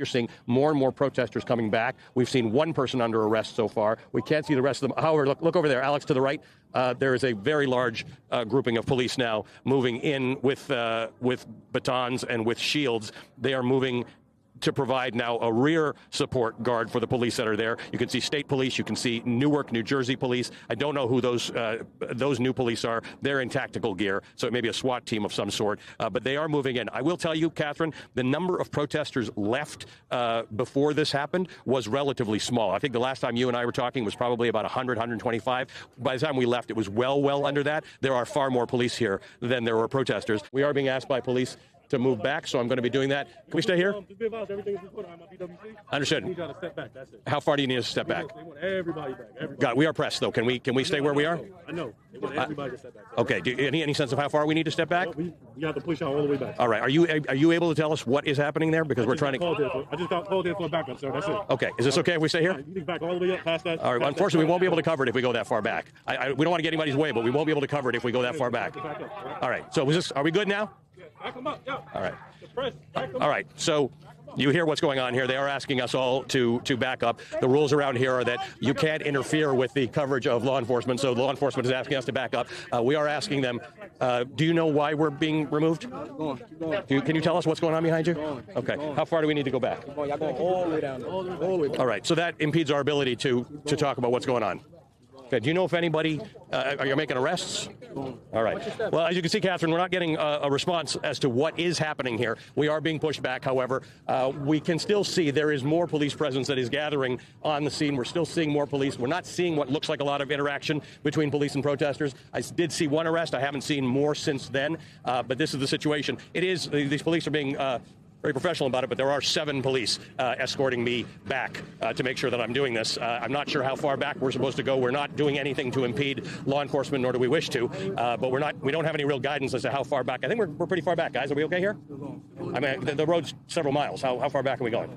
You're seeing more and more protesters coming back. We've seen one person under arrest so far. We can't see the rest of them. However, look over there, Alex, to the right. There is a very large grouping of police now moving in with batons and with shields. They are moving to provide now a rear support guard for the police that are there. You can see state police. You can see Newark, New Jersey police. I don't know who those new police are. They're in tactical gear, so it may be a SWAT team of some sort. But they are moving in. I will tell you, Catherine, the number of protesters left before this happened was relatively small. I think the last time you and I were talking was probably about 100, 125. By the time we left, it was well under that. There are far more police here than there were protesters. We are being asked by police to move back, so I'm going to be doing that. Can we stay here? Understood. You got to step back. That's it. How far do you need us to step back? They want everybody back. Everybody. God, we are pressed, though. Can we stay where we are? I know. They want everybody to step back. Okay. Any sense of how far we need to step back? We have to push out all the way back. All right. Are you able to tell us what is happening there? Because we're trying to. I just got called in for a backup, sir. That's it. Okay. Is this okay if we stay here? You can back all the way up past that. All right. Unfortunately, we won't be able to cover it if we go that far back. We don't want to get anybody's way, but we won't be able to cover it if we go that far back. All right. So are we good now? Back them up. Yeah. All right. All right. So you hear what's going on here. They are asking us all to back up. The rules around here are that you can't interfere with the coverage of law enforcement, so law enforcement is asking us to back up. We are asking them, do you know why we're being removed? Can you tell us what's going on behind you? Okay. How far do we need to go back? Y'all going all the way down there. All the way down. All right. So that impedes our ability to talk about what's going on. Okay, do you know if anybody, are you making arrests? All right. Well, as you can see, Catherine, we're not getting a response as to what is happening here. We are being pushed back, however. We can still see there is more police presence that is gathering on the scene. We're still seeing more police. We're not seeing what looks like a lot of interaction between police and protesters. I did see one arrest. I haven't seen more since then, but this is the situation. These police are being very professional about it, but there are 7 police escorting me back to make sure that I'm doing this. I'm not sure how far back we're supposed to go. We're not doing anything to impede law enforcement, nor do we wish to. But we don't have any real guidance as to how far back. I think we're pretty far back, guys. Are we okay here? I mean, the road's several miles. How far back are we going?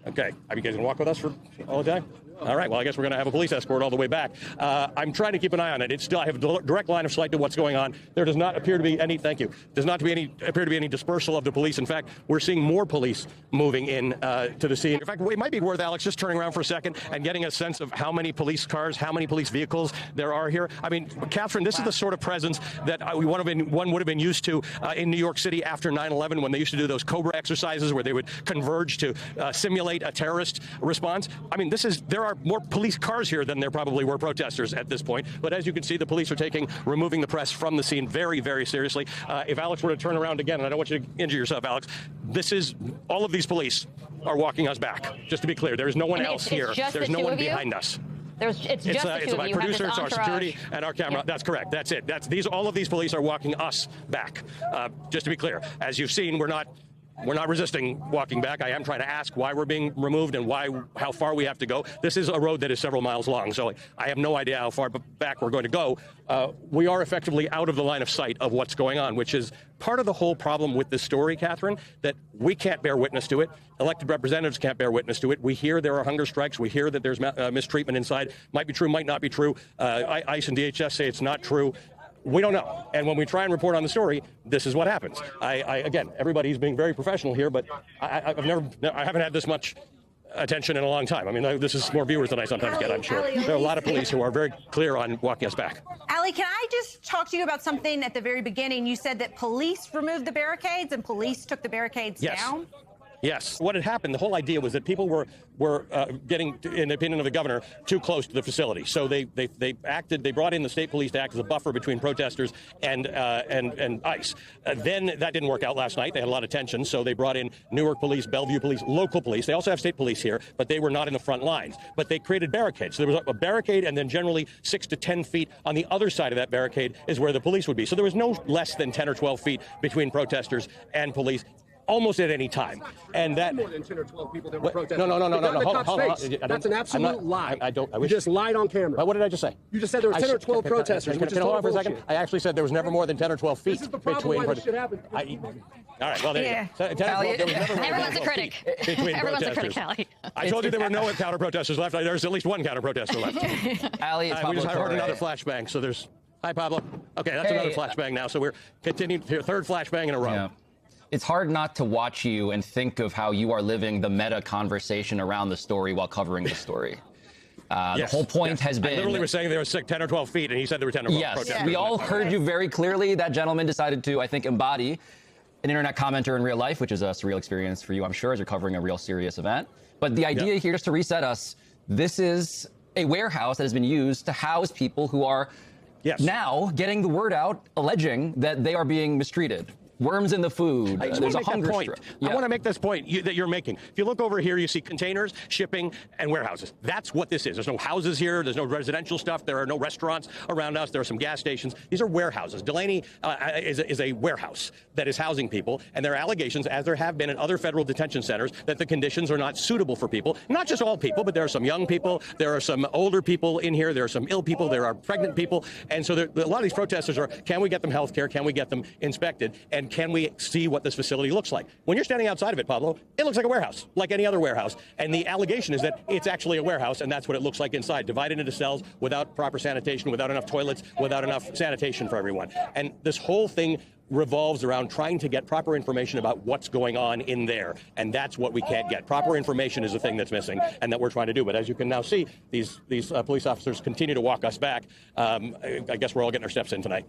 Okay. Are you guys going to walk with us for all the time? All right. Well, I guess we're going to have a police escort all the way back. I'm trying to keep an eye on it. I have a direct line of sight to what's going on. There does not appear to be any. Thank you. Does not appear to be any dispersal of the police. In fact, we're seeing more police moving in to the scene. In fact, it might be worth, Alex, just turning around for a second and getting a sense of how many police cars, how many police vehicles there are here. I mean, Catherine, this is the sort of presence that one would have been used to in New York City after 9/11, when they used to do those Cobra exercises where they would converge to simulate a terrorist response. I mean, there are more police cars here than there probably were protesters at this point. But as you can see, the police are removing the press from the scene very, very seriously. If Alex were to turn around again, and I don't want you to injure yourself, Alex, all of these police are walking us back. Just to be clear, there is no one else here. There's no one behind us. It's my producer, it's our security, and our camera. Yep. That's correct. That's it. All of these police are walking us back. Just to be clear, as you've seen, we're not resisting walking back. I am trying to ask why we're being removed and how far we have to go. This is a road that is several miles long, so I have no idea how far back we're going to go. We are effectively out of the line of sight of what's going on, which is part of the whole problem with this story, Catherine, that we can't bear witness to it. Elected representatives can't bear witness to it. We hear there are hunger strikes. We hear that there's mistreatment inside. Might be true, might not be true. ICE and DHS say it's not true. We don't know. And when we try and report on the story, this is what happens. Again, everybody's being very professional here, but I haven't had this much attention in a long time. I mean, this is more viewers than I sometimes get, I'm sure. There are a lot of police who are very clear on walking us back. Ali, can I just talk to you about something at the very beginning? You said that police removed the barricades and police took the barricades down? Yes. What had happened, the whole idea was that people were getting, in the opinion of the governor, too close to the facility. So they brought in the state police to act as a buffer between protesters and ICE. Then that didn't work out last night. They had a lot of tension, so they brought in Newark police, Bellevue police, local police. They also have state police here, but they were not in the front lines. But they created barricades. So there was a barricade, and then generally 6 to 10 feet on the other side of that barricade is where the police would be. So there was no less than 10 or 12 feet between protesters and police almost at any time. And that more than 10 or 12 people that were protesting. No. Hold on. That's an absolute lie. You just lied on camera. What did I just say? You just said there were 10 or 12 protesters. Can hold on for a second? I actually said there was never more than 10 or 12 feet this is the problem why this should happen. All right, well, there you go. Everyone's a critic. Everyone's a critic, Ali. I told you there were no counter-protesters left. There's at least one counter-protester left. Ali, it's we just heard another flashbang, so there's... Hi, Pablo. Okay, that's another flashbang now, so we're continuing. Third flashbang in a row. Yeah. it's hard not to watch you and think of how you are living the meta conversation around the story while covering the story. Yes, the whole point has been... I literally was saying there was 10 or 12 feet, and he said there were 10 or 12 yes, protesters. we all heard you very clearly. That gentleman decided to, I think, embody an internet commenter in real life, which is a surreal experience for you, I'm sure, as you're covering a real serious event. But the idea here, just to reset us, this is a warehouse that has been used to house people who are now getting the word out, alleging that they are being mistreated. Worms in the food. There's a hunger strike. I want to make this point that you're making. If you look over here, you see containers, shipping, and warehouses. That's what this is. There's no houses here. There's no residential stuff. There are no restaurants around us. There are some gas stations. These are warehouses. Delaney is a warehouse that is housing people, and there are allegations, as there have been in other federal detention centers, that the conditions are not suitable for people. Not just all people, but there are some young people. There are some older people in here. There are some ill people. There are pregnant people. And so a lot of these protesters are, can we get them health care? Can we get them inspected? And can we see what this facility looks like? When you're standing outside of it, Pablo, it looks like a warehouse, like any other warehouse. And the allegation is that it's actually a warehouse, and that's what it looks like inside, divided into cells without proper sanitation, without enough toilets, without enough sanitation for everyone. And this whole thing revolves around trying to get proper information about what's going on in there. And that's what we can't get. Proper information is the thing that's missing and that we're trying to do. But as you can now see, these police officers continue to walk us back. I guess we're all getting our steps in tonight.